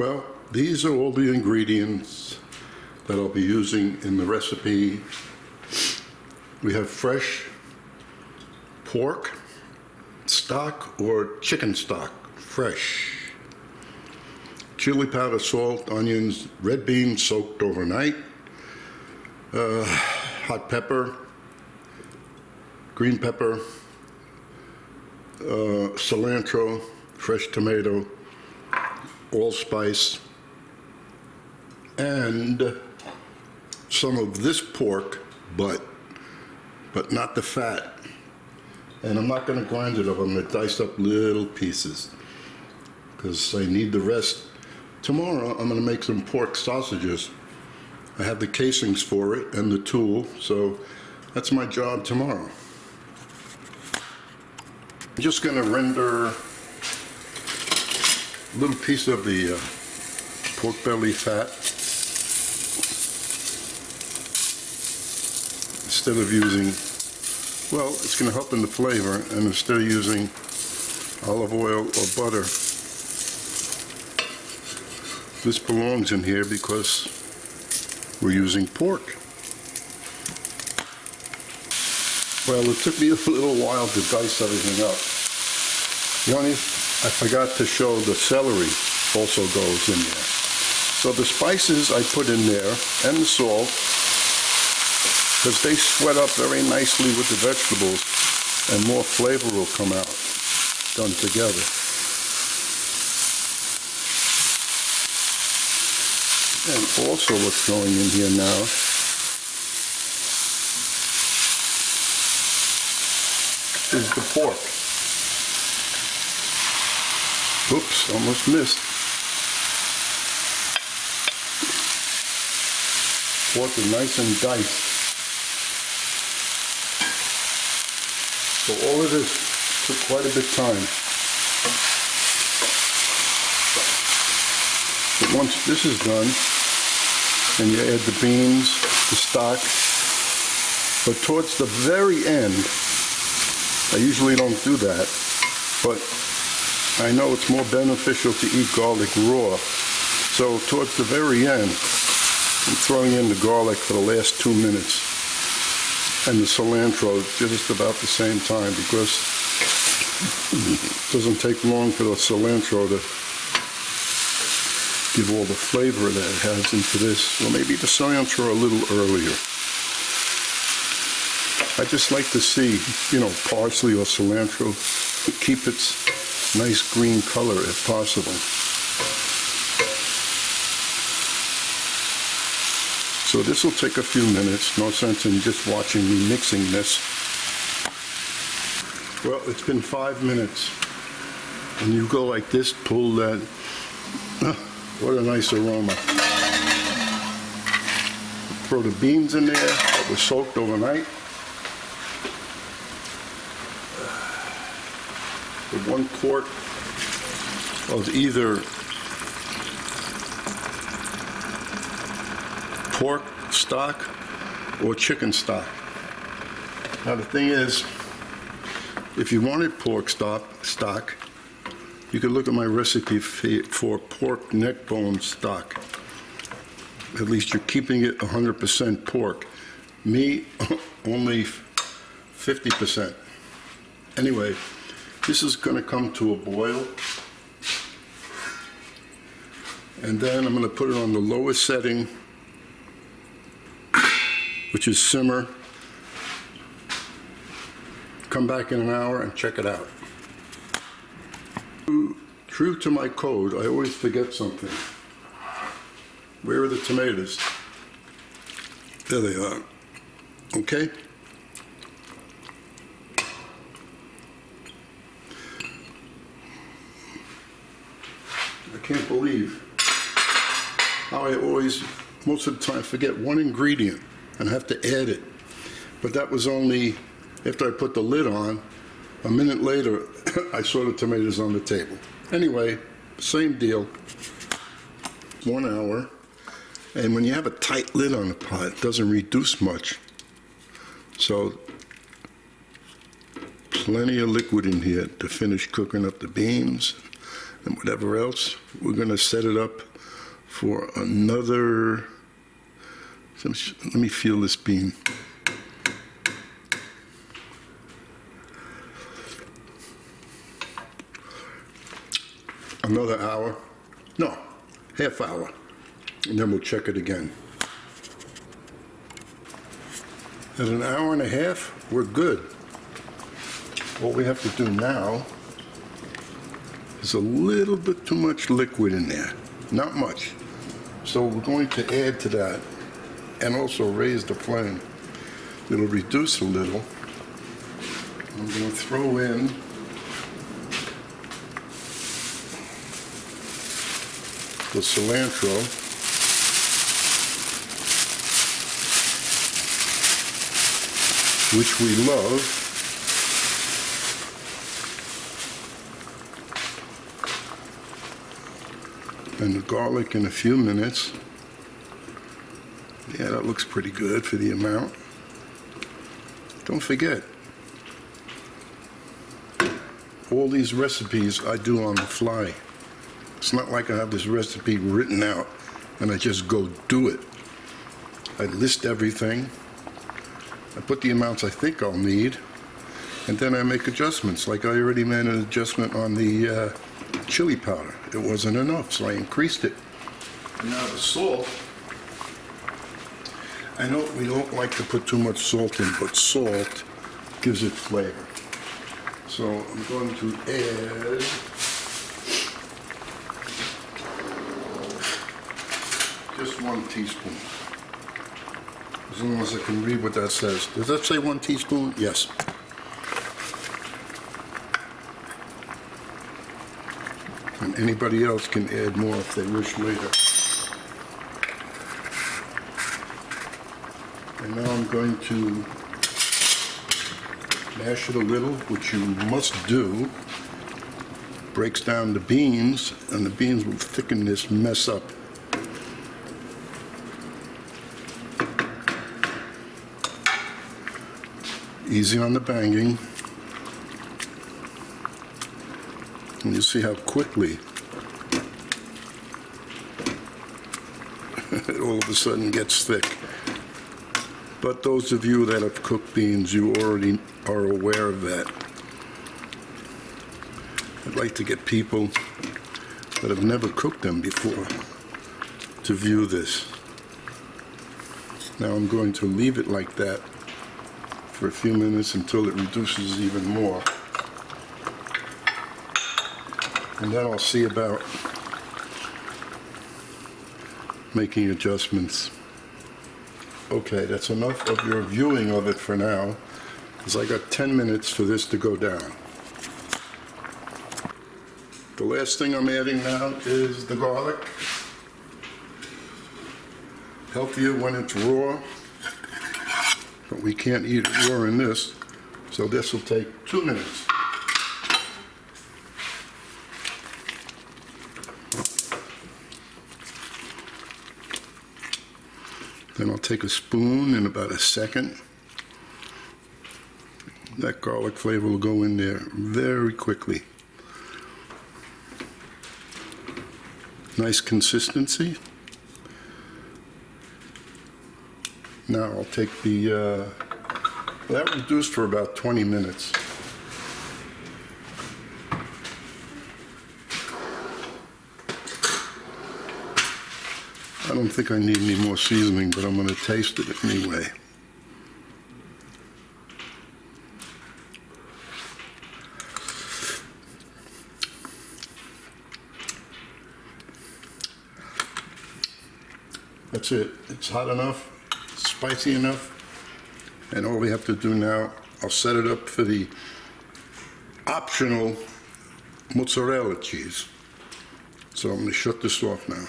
Well, these are all the ingredients that I'll be using in the recipe. We have fresh pork stock or chicken stock, fresh. Chili powder, salt, onions, red beans soaked overnight, hot pepper, green pepper, cilantro, fresh tomato, allspice, and some of this pork, but not the fat. And I'm not going to grind it up. I'm going to dice up little pieces because I need the rest. Tomorrow I'm going to make some pork sausages. I have the casings for it and the tool, so that's my job tomorrow. I'm just going to render a little piece of the pork belly fat instead of using, well, it's going to help in the flavor, and instead of using olive oil or butter, this belongs in here because we're using pork. Well, it took me a little while to dice everything up. I forgot to show the celery also goes in there. So the spices I put in there and the salt, because they sweat up very nicely with the vegetables and more flavor will come out done together. And also what's going in here now is the pork. Oops, almost missed. Pork is nice and diced. So all of this took quite a bit of time. But once this is done, then you add the beans, the stock. But towards the very end, I usually don't do that, but I know it's more beneficial to eat garlic raw. So towards the very end, I'm throwing in the garlic for the last 2 minutes and the cilantro just about the same time, because it doesn't take long for the cilantro to give all the flavor that it has into this. Well, maybe the cilantro a little earlier. I just like to see, parsley or cilantro keep its nice green color if possible. So this will take a few minutes. No sense in just watching me mixing this. Well, it's been 5 minutes. And you go like this, pull that. What a nice aroma. Throw the beans in there that were soaked overnight. The 1 quart of either pork stock or chicken stock. Now the thing is, if you wanted pork stock, you could look at my recipe for pork neck bone stock. At least you're keeping it 100% pork. Me, only 50%. Anyway, this is going to come to a boil. And then I'm going to put it on the lowest setting, which is simmer. Come back in an hour and check it out. True to my code, I always forget something. Where are the tomatoes? There they are. Okay? I can't believe how I always, most of the time, forget one ingredient and have to add it. But that was only after I put the lid on. A minute later, I saw the tomatoes on the table. Anyway, same deal. 1 hour. And when you have a tight lid on the pot, it doesn't reduce much. So, plenty of liquid in here to finish cooking up the beans and whatever else. We're going to set it up for another, let me feel this bean. Another hour, no, half hour, and then we'll check it again. At an hour and a half, we're good. What we have to do now is a little bit too much liquid in there, not much. So we're going to add to that and also raise the flame. It'll reduce a little. I'm going to throw in the cilantro, which we love. And the garlic in a few minutes. Yeah, that looks pretty good for the amount. Don't forget, all these recipes I do on the fly. It's not like I have this recipe written out and I just go do it. I list everything. I put the amounts I think I'll need, and then I make adjustments. Like I already made an adjustment on the chili powder. It wasn't enough, so I increased it. And now the salt. I know we don't like to put too much salt in, but salt gives it flavor. So I'm going to add just 1 teaspoon. As long as I can read what that says. Does that say 1 teaspoon? Yes. And anybody else can add more if they wish later. And now I'm going to mash it a little, which you must do. Breaks down the beans, and the beans will thicken this mess up. Easy on the banging. And you see how quickly it all of a sudden gets thick. But those of you that have cooked beans, you already are aware of that. I'd like to get people that have never cooked them before to view this. Now I'm going to leave it like that for a few minutes until it reduces even more. And then I'll see about making adjustments. Okay, that's enough of your viewing of it for now, because I got 10 minutes for this to go down. The last thing I'm adding now is the garlic. Healthier when it's raw, but we can't eat it raw in this, so this will take 2 minutes. Then I'll take a spoon in about a second. That garlic flavor will go in there very quickly. Nice consistency. Now I'll take the, that reduced for about 20 minutes. I don't think I need any more seasoning, but I'm going to taste it anyway. That's it. It's hot enough, spicy enough, and all we have to do now, I'll set it up for the optional mozzarella cheese. So I'm going to shut this off now.